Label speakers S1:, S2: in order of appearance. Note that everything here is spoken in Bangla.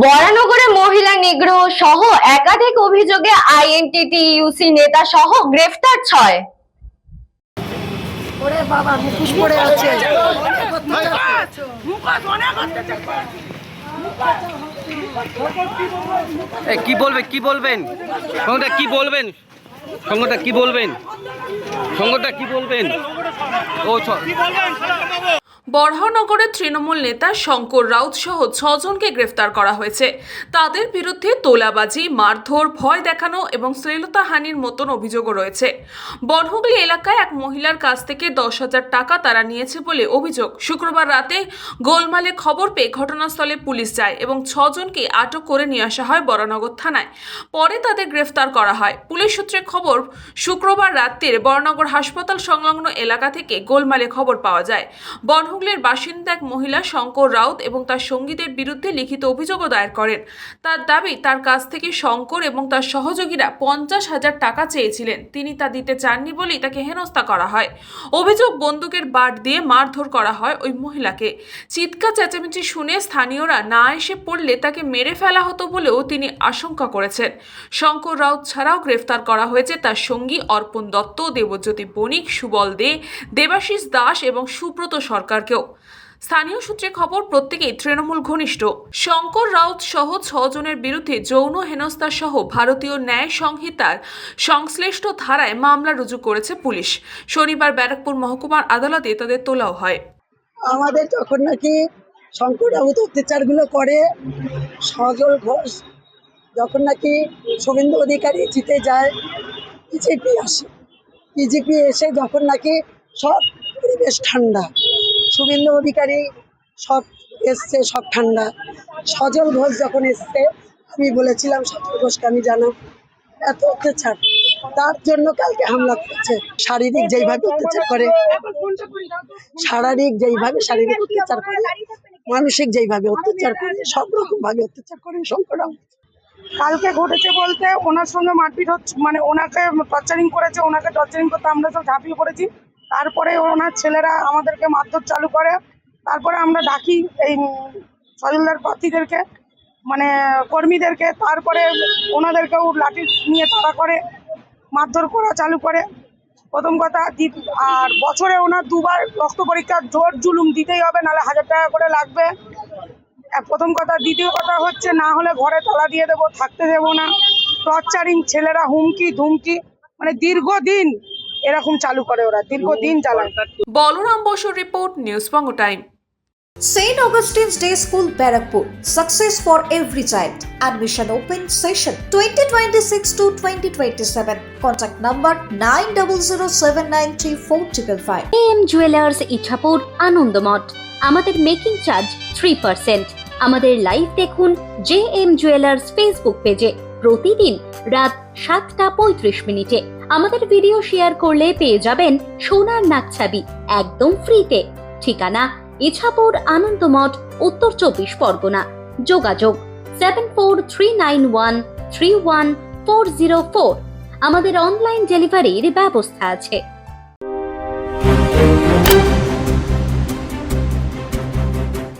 S1: বরানগরে মহিলা নিগ্রহ সহ একাধিক অভিযোগে আইএনটিটিইউসি নেতা সহ গ্রেফতার 6।
S2: ওরে বাবা মুখোশ পড়ে আছে।
S3: কি বলবেন সংগঠনটা কি বলবেন
S4: বরহানগরের তৃণমূল নেতা শঙ্কর রাউত সহ 6 জনকে গ্রেফতার করা হয়েছে। তাদের বিরুদ্ধে তোলাবাজি, মারধর, ভয় দেখানো এবং শ্লীলতাহানির মতন অভিযোগও রয়েছে। বনহুগলি এলাকায় এক মহিলার কাছ থেকে 10,000 টাকা তারা নিয়েছে বলে অভিযোগ। শুক্রবার রাতে গোলমালে খবর পেয়ে ঘটনাস্থলে পুলিশ যায় এবং 6 জনকে আটক করে নিয়ে আসা হয় বরানগর থানায়। পরে তাদের গ্রেফতার করা হয়। পুলিশ সূত্রে খবর, শুক্রবার রাত্রির বরানগর হাসপাতাল সংলগ্ন এলাকা থেকে গোলমালে খবর পাওয়া যায়। বনহুগলির বাসিন্দা এক মহিলা শঙ্কর রাউত এবং তার সঙ্গীদের বিরুদ্ধে লিখিত অভিযোগও দায়ের করেন। তার দাবি, তার কাছ থেকে শঙ্কর এবং তার সহযোগীরা 50,000 টাকা চেয়েছিলেন। তিনি তা দিতে চাননি বলেই তাকে হেনস্থা করা হয়। অভিযোগ, বন্দুকের বাট দিয়ে মারধর করা হয় ওই মহিলাকে। চিৎকার চেঁচামেচি শুনে স্থানীয়রা না এসে পড়লে তাকে মেরে ফেলা হতো বলেও তিনি আশঙ্কা করেছেন। শঙ্কর রাউত ছাড়াও গ্রেফতার করা হয়েছে তার সঙ্গী অর্পণ দত্ত, দেবজ্যোতি বণিক, সুবল দে, দেবাশিস দাস এবং সুব্রত সরকারকেও। স্থানীয় সূত্রে খবর, প্রত্যেকেই তৃণমূল ঘনিষ্ঠ। শঙ্কর রাউত সহ 6 জনের বিরুদ্ধে যৌন হেনস্থা সহ ভারতীয় ন্যায় সংহিতার সংশ্লিষ্ট ধারায় মামলা রুজু করেছে পুলিশ। শনিবার ব্যারাকপুর মহকুমার আদালতে তাদের তোলাও হয়।
S2: আমাদের যখন নাকি শঙ্কর রাউত অত্যাচারগুলো করে, সজল ঘোষ যখন নাকি শুভেন্দু অধিকারী জিতে যায়, বিজেপি আসে। বিজেপি এসে যখন নাকি সব পরিবেশ ঠান্ডা, শুভেন্দু অধিকারী সব এসছে, সব ঠান্ডা। সজল ঘোষ যখন এসছে, আমি বলেছিলাম সজল ঘোষকে আমি জানাব এত অত্যাচার, তার জন্য কালকে হামলা করেছে। শারীরিক যেইভাবে অত্যাচার করে, শারীরিক অত্যাচার করে, মানসিক যেইভাবে অত্যাচার করে, সব রকম ভাবে অত্যাচার করে শঙ্কর রাউত।
S5: কালকে ঘটেছে বলতে ওনার সঙ্গে মারপিট হচ্ছে, মানে ওনাকে টর্চারিং করেছে। ওনাকে টর্চারিং করতে আমরা সব ঝাঁপিয়ে পড়েছি। তারপরে ওনার ছেলেরা আমাদেরকে মারধর চালু করে। তারপরে আমরা ডাকি এই সজলদার প্রার্থীদেরকে, মানে কর্মীদেরকে। তারপরে ওনাদেরকেও লাঠি নিয়ে তাড়া করে, মারধর করা চালু করে। প্রথম কথা, আর বছরে ওনার 2বার রক্ত পরীক্ষা, জোর জুলুম দিতেই হবে, নাহলে 1000 টাকা করে লাগবে। প্রথম কথা। দ্বিতীয় কথা হচ্ছে, না হলে ঘরে তালা দিয়ে দেবো, থাকতে দেবো না। টর্চারিং, ছেলেরা হুমকি ধুমকি, মানে দীর্ঘদিন এরকম চালু করে ওরা, দীর্ঘদিন চালায়।
S4: বলরাম বসুর report, news Banga time.
S6: St. Augustine's Day School, Barakpur. Success for every child. Admission open session 2026 to 2027. Contact number 9007934555.
S7: AM Jewelers Ichhapur Anandamath. আমাদের মেকিং চার্জ 3%। আমাদের লাইভ দেখুন JM Jewelers ফেসবুক পেজে প্রতিদিন রাত 7:35 আমাদের ভিডিও শেয়ার করলে পেয়ে যাবেন সোনার নাকছাবি একদম ফ্রিতে। ঠিকানা ইছাপুর আনন্দমঠ, উত্তর 24 পরগনা। যোগাযোগ 7439131404। আমাদের অনলাইন ডেলিভারির ব্যবস্থা আছে।